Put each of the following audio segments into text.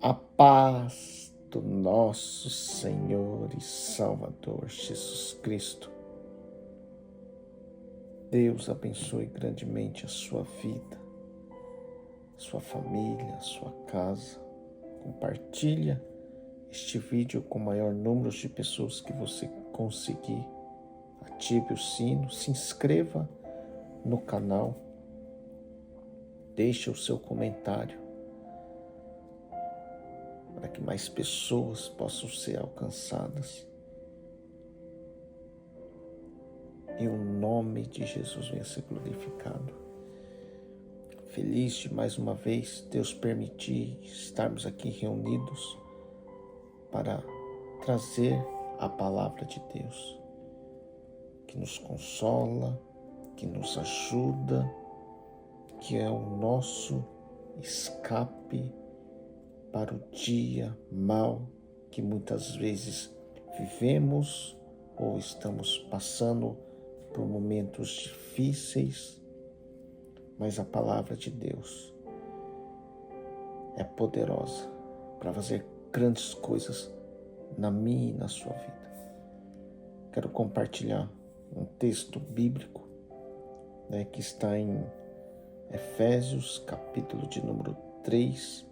A paz do nosso Senhor e Salvador Jesus Cristo. Deus abençoe grandemente a sua vida, sua família, a sua casa. Compartilha este vídeo com o maior número de pessoas que você conseguir. Ative o sino, se inscreva no canal, deixe o seu comentário para que mais pessoas possam ser alcançadas. E o nome de Jesus venha ser glorificado. Feliz de mais uma vez Deus permitir estarmos aqui reunidos para trazer a palavra de Deus, que nos consola, que nos ajuda, que é o nosso escape para o dia mau que muitas vezes vivemos ou estamos passando por momentos difíceis, mas a palavra de Deus é poderosa para fazer grandes coisas na minha e na sua vida. Quero compartilhar um texto bíblico, que está em Efésios, capítulo de número 3,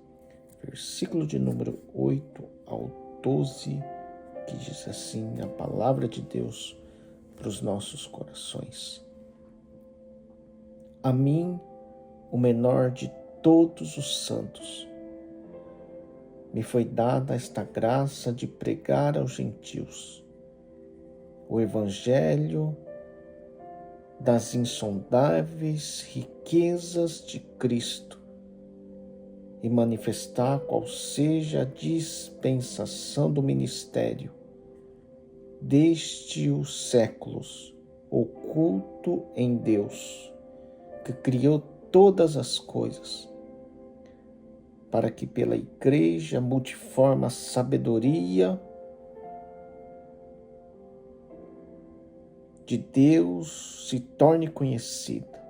versículo de número 8 ao 12, que diz assim a palavra de Deus para os nossos corações. A mim, o menor de todos os santos, me foi dada esta graça de pregar aos gentios o evangelho das insondáveis riquezas de Cristo e manifestar qual seja a dispensação do ministério desde os séculos, oculto em Deus, que criou todas as coisas, para que pela igreja multiforme sabedoria de Deus se torne conhecida,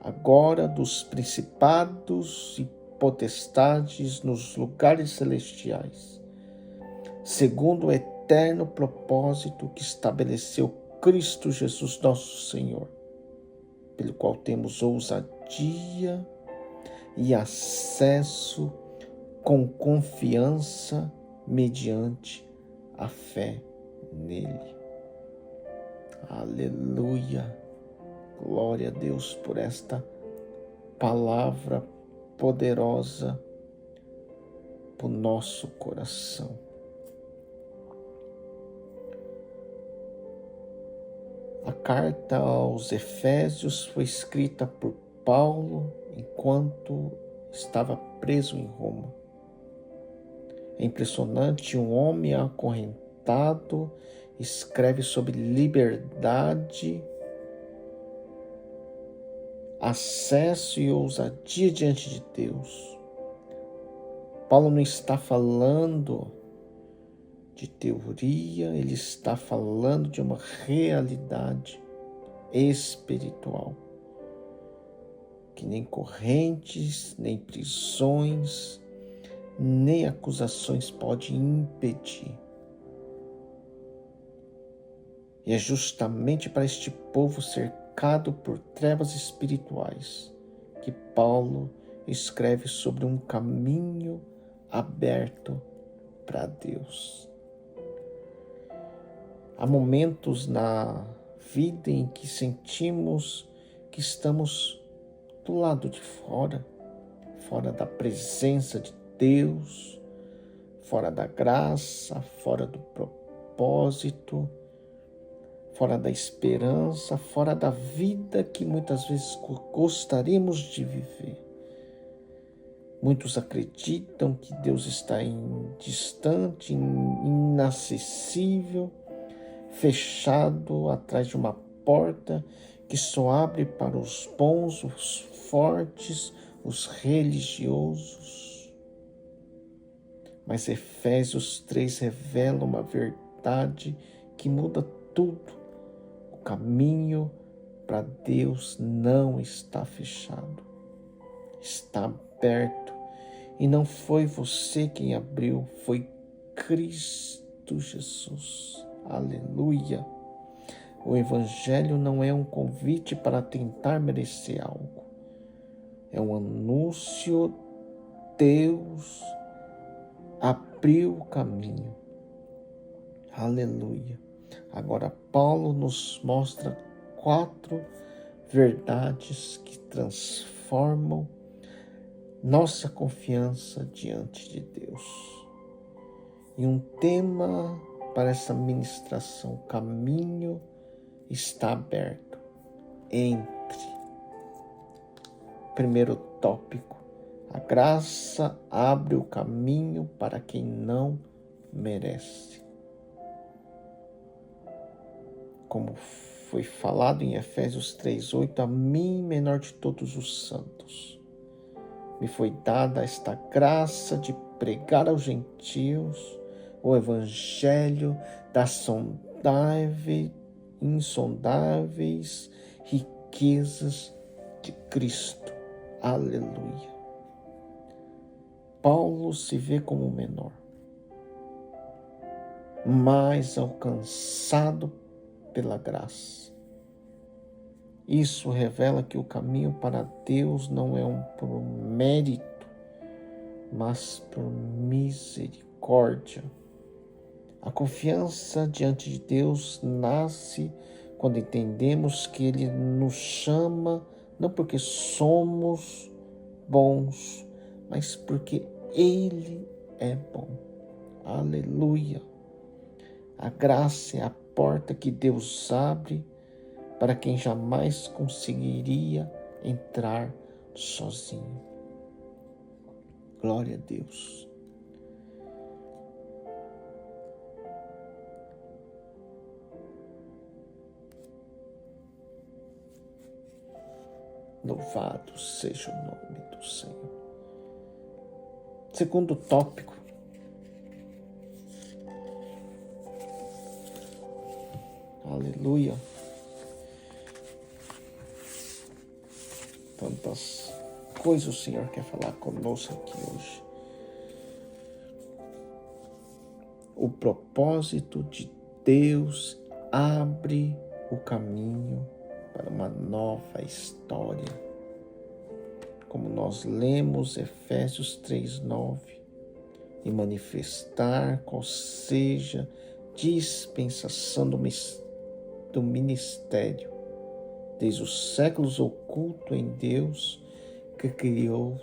agora dos principados e potestades nos lugares celestiais, segundo o eterno propósito que estabeleceu Cristo Jesus nosso Senhor, pelo qual temos ousadia e acesso com confiança mediante a fé nele. Aleluia! Glória a Deus por esta palavra poderosa para o nosso coração. A carta aos Efésios foi escrita por Paulo enquanto estava preso em Roma. É impressionante, um homem acorrentado escreve sobre liberdade, acesso e ousadia diante de Deus. Paulo não está falando de teoria, ele está falando de uma realidade espiritual, que nem correntes, nem prisões, nem acusações podem impedir. E é justamente para este povo cercado por trevas espirituais que Paulo escreve sobre um caminho aberto para Deus. Há momentos na vida em que sentimos que estamos do lado de fora, fora da presença de Deus, fora da graça, fora do propósito, fora da esperança, fora da vida que muitas vezes gostaríamos de viver. Muitos acreditam que Deus está distante, inacessível, fechado atrás de uma porta que só abre para os bons, os fortes, os religiosos. Mas Efésios 3 revela uma verdade que muda tudo. O caminho para Deus não está fechado, está aberto. E não foi você quem abriu, foi Cristo Jesus. Aleluia. O Evangelho não é um convite para tentar merecer algo. É um anúncio. Deus abriu o caminho. Aleluia. Agora Paulo nos mostra 4 verdades que transformam nossa confiança diante de Deus. E um tema para essa ministração: o caminho está aberto. Entre. Primeiro tópico: a graça abre o caminho para quem não merece. Como foi falado em Efésios 3:8, a mim, menor de todos os santos, me foi dada esta graça de pregar aos gentios o evangelho das insondáveis riquezas de Cristo. Aleluia. Paulo se vê como o menor, mas alcançado pela graça. Isso revela que o caminho para Deus não é por mérito, mas por misericórdia. A confiança diante de Deus nasce quando entendemos que Ele nos chama não porque somos bons, mas porque Ele é bom. Aleluia. A graça é a porta que Deus abre para quem jamais conseguiria entrar sozinho. Glória a Deus. Louvado seja o nome do Senhor. Segundo tópico: aleluia. Tantas coisas o Senhor quer falar conosco aqui hoje. O propósito de Deus abre o caminho para uma nova história. Como nós lemos Efésios 3:9, e manifestar qual seja a dispensação do ministério, desde os séculos oculto em Deus, que criou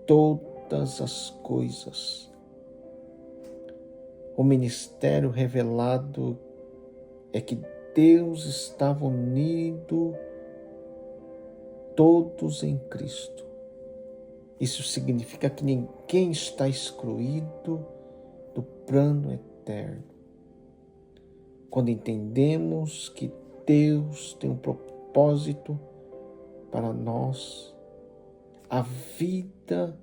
todas as coisas. O ministério revelado é que Deus estava unido todos em Cristo. Isso significa que ninguém está excluído do plano eterno. Quando entendemos que Deus tem um propósito para nós, a vida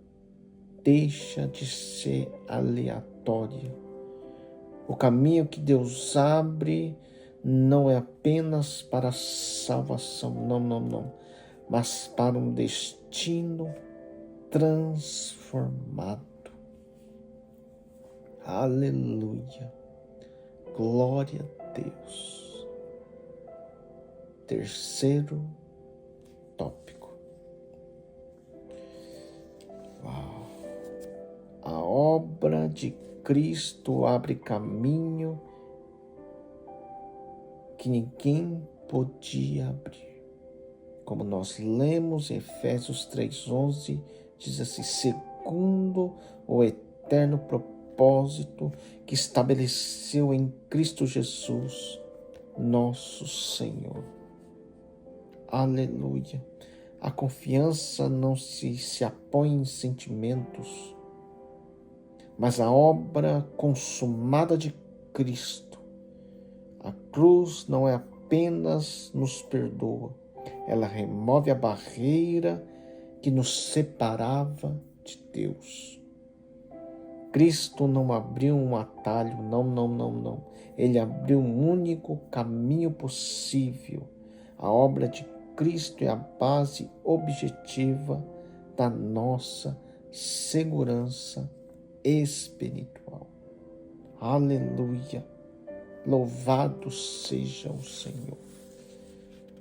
deixa de ser aleatória. O caminho que Deus abre não é apenas para a salvação, não, mas para um destino transformado. Aleluia. Glória a Deus. Terceiro tópico. Uau. A obra de Cristo abre caminho que ninguém podia abrir. Como nós lemos em Efésios 3:11, diz assim: segundo o eterno propósito que estabeleceu em Cristo Jesus, nosso Senhor. Aleluia. A confiança não se apoia em sentimentos, mas a obra consumada de Cristo. A cruz não é apenas nos perdoa, ela remove a barreira que nos separava de Deus. Cristo não abriu um atalho, não. Ele abriu um único caminho possível. A obra de Cristo é a base objetiva da nossa segurança espiritual. Aleluia! Louvado seja o Senhor.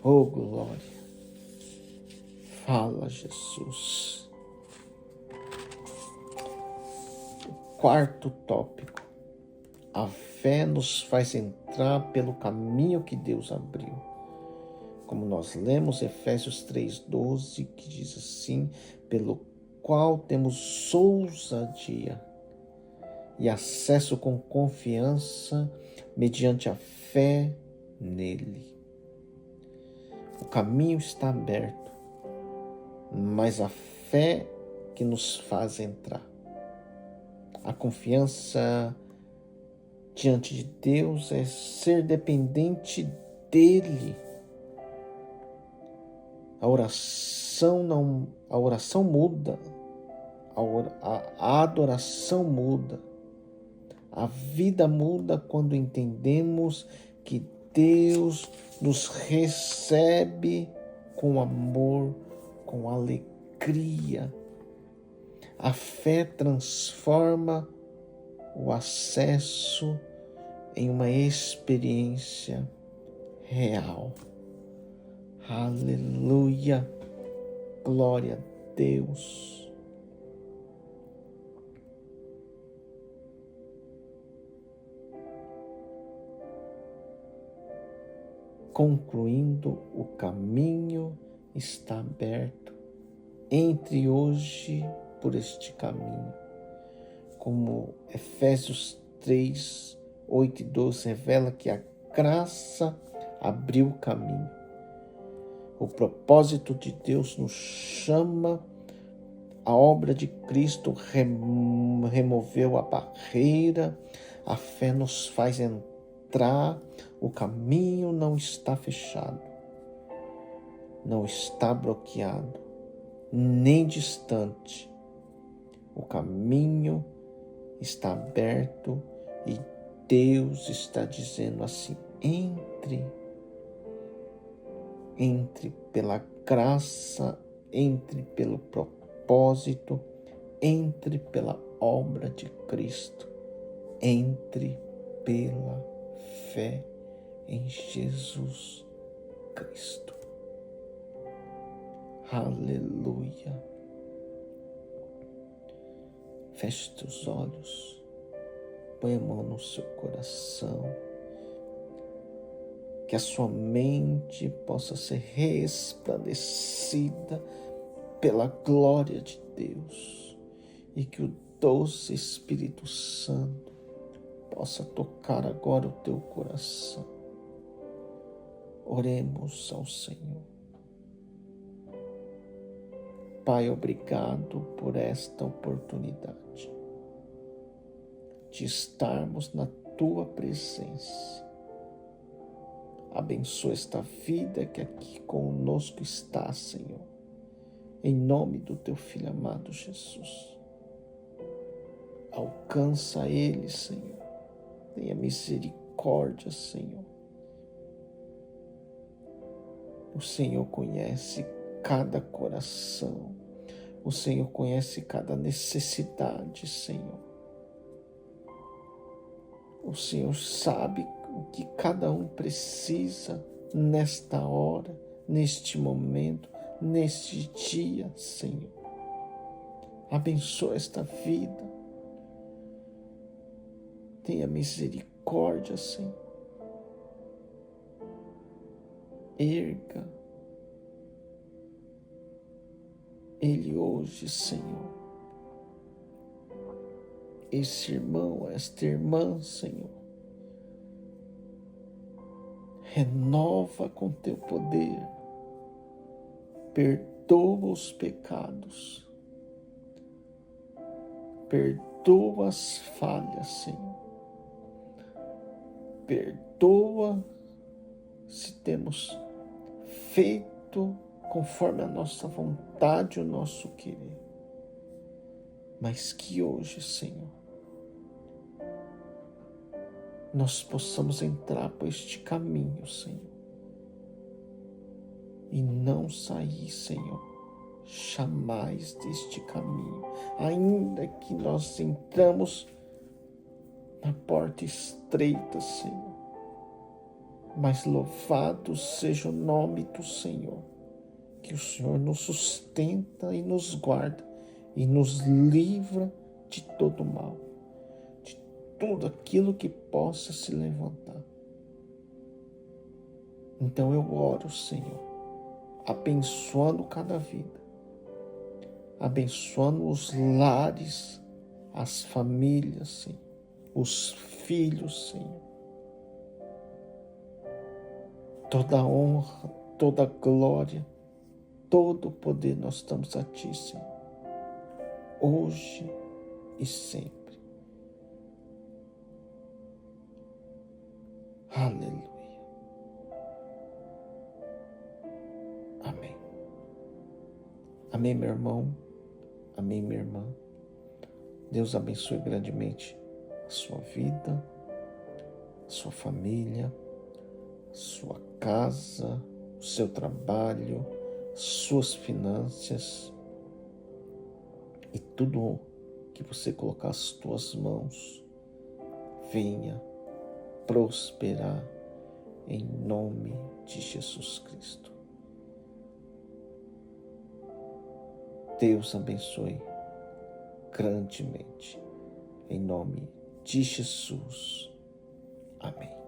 Oh, glória! Fala, Jesus. Quarto tópico. A fé nos faz entrar pelo caminho que Deus abriu. Como nós lemos Efésios 3,12, que diz assim: pelo qual temos ousadia e acesso com confiança mediante a fé nele. O caminho está aberto, mas a fé que nos faz entrar. A confiança diante de Deus é ser dependente dele. A oração muda, a adoração muda. A vida muda quando entendemos que Deus nos recebe com amor, com alegria. A fé transforma o acesso em uma experiência real. Aleluia! Glória a Deus! Concluindo, o caminho está aberto. Entre hoje por este caminho. Como Efésios 3, 8 e 12 revela que a graça abriu o caminho. O propósito de Deus nos chama, a obra de Cristo removeu a barreira, a fé nos faz entrar, o caminho não está fechado, não está bloqueado, nem distante. O caminho está aberto e Deus está dizendo assim: entre pela graça, entre pelo propósito, entre pela obra de Cristo, entre pela fé em Jesus Cristo. Aleluia! Feche teus olhos, põe a mão no seu coração, que a sua mente possa ser resplandecida pela glória de Deus e que o doce Espírito Santo possa tocar agora o teu coração. Oremos ao Senhor. Pai, obrigado por esta oportunidade de estarmos na tua presença. Abençoa esta vida que aqui conosco está, Senhor. Em nome do teu Filho amado Jesus. Alcança ele, Senhor. Tenha misericórdia, Senhor. O Senhor conhece cada coração. O Senhor conhece cada necessidade, Senhor. O Senhor sabe o que cada um precisa nesta hora, neste momento, neste dia, Senhor. Abençoa esta vida. Tenha misericórdia, Senhor. Erga ele hoje, Senhor. Esse irmão, esta irmã, Senhor. Renova com teu poder. Perdoa os pecados. Perdoa as falhas, Senhor. Perdoa se temos feito conforme a nossa vontade, o nosso querer. Mas que hoje, Senhor, nós possamos entrar por este caminho, Senhor, e não sair, Senhor, jamais deste caminho, ainda que nós entramos na porta estreita, Senhor. Mas louvado seja o nome do Senhor, que o Senhor nos sustenta e nos guarda e nos livra de todo mal, de tudo aquilo que possa se levantar. Então eu oro, Senhor, abençoando cada vida, abençoando os lares, as famílias, Senhor, os filhos, Senhor. Toda a honra, toda a glória, todo o poder nós damos a Ti, Senhor, hoje e sempre. Aleluia. Amém. Amém, meu irmão. Amém, minha irmã. Deus abençoe grandemente a sua vida, a sua família, a sua casa, o seu trabalho, suas finanças e tudo que você colocar as tuas mãos venha prosperar em nome de Jesus Cristo. Deus abençoe grandemente em nome de Jesus. Amém.